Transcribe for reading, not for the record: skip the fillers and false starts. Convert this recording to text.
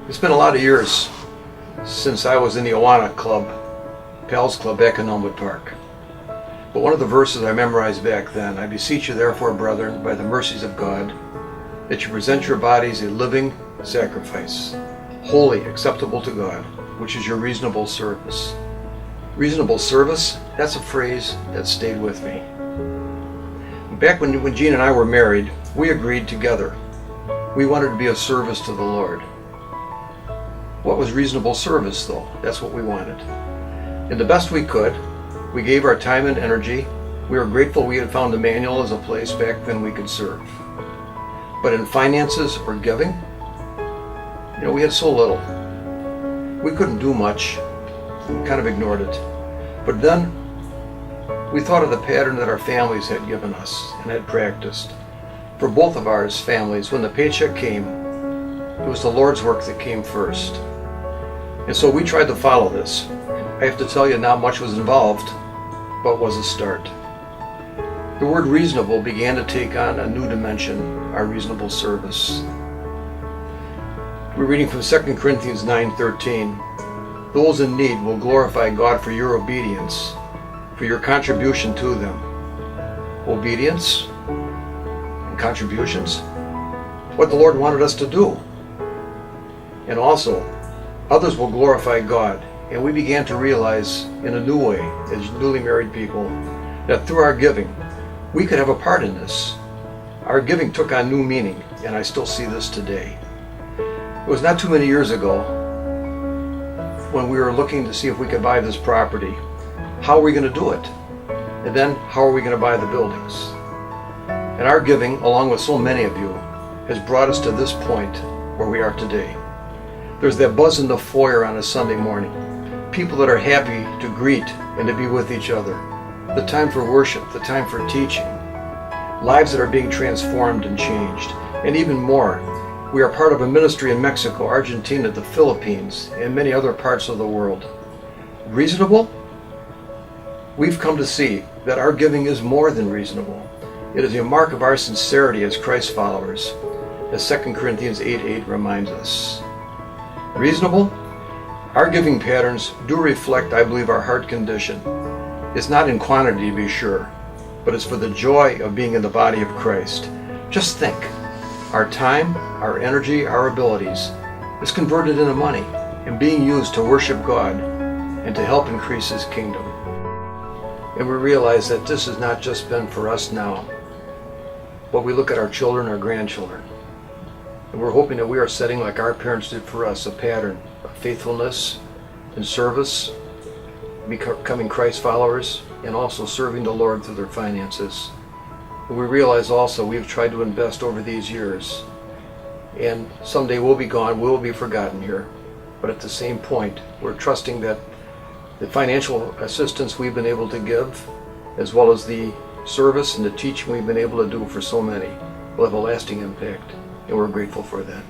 It's been a lot of years since I was in the Awana Club, Pals Club back in Elmwood Park. But one of the verses I memorized back then, I beseech you therefore, brethren, by the mercies of God, that you present your bodies a living sacrifice, holy, acceptable to God, which is your reasonable service. Reasonable service, that's a phrase that stayed with me. Back when Jean and I were married, we agreed together. We wanted to be of service to the Lord. What was reasonable service, though? That's what we wanted. And the best we could, we gave our time and energy. We were grateful we had found Immanuel as a place back then we could serve. But in finances or giving, we had so little. We couldn't do much. We kind of ignored it. But then we thought of the pattern that our families had given us and had practiced. For both of our families, when the paycheck came, it was the Lord's work that came first. And so we tried to follow this. I have to tell you, not much was involved, but was a start. The word reasonable began to take on a new dimension, our reasonable service. We're reading from 2 Corinthians 9:13. Those in need will glorify God for your obedience, for your contribution to them. Obedience and contributions. What the Lord wanted us to do. And also, others will glorify God. And we began to realize in a new way, as newly married people, that through our giving, we could have a part in this. Our giving took on new meaning, and I still see this today. It was not too many years ago when we were looking to see if we could buy this property. How are we going to do it? And then, how are we going to buy the buildings? And our giving, along with so many of you, has brought us to this point where we are today. There's that buzz in the foyer on a Sunday morning. People that are happy to greet and to be with each other. The time for worship, the time for teaching. Lives that are being transformed and changed. And even more, we are part of a ministry in Mexico, Argentina, the Philippines, and many other parts of the world. Reasonable? We've come to see that our giving is more than reasonable. It is a mark of our sincerity as Christ followers, as 2 Corinthians 8:8 reminds us. Reasonable? Our giving patterns do reflect, I believe, our heart condition. It's not in quantity, to be sure, but it's for the joy of being in the body of Christ. Just think, our time, our energy, our abilities is converted into money and being used to worship God and to help increase His kingdom. And we realize that this has not just been for us now, but we look at our children, our grandchildren. And we're hoping that we are setting, like our parents did for us, a pattern of faithfulness and service, becoming Christ followers, and also serving the Lord through their finances. And we realize also we've tried to invest over these years, and someday we'll be gone, we'll be forgotten here. But at the same point, we're trusting that the financial assistance we've been able to give, as well as the service and the teaching we've been able to do for so many, will have a lasting impact. And we're grateful for that.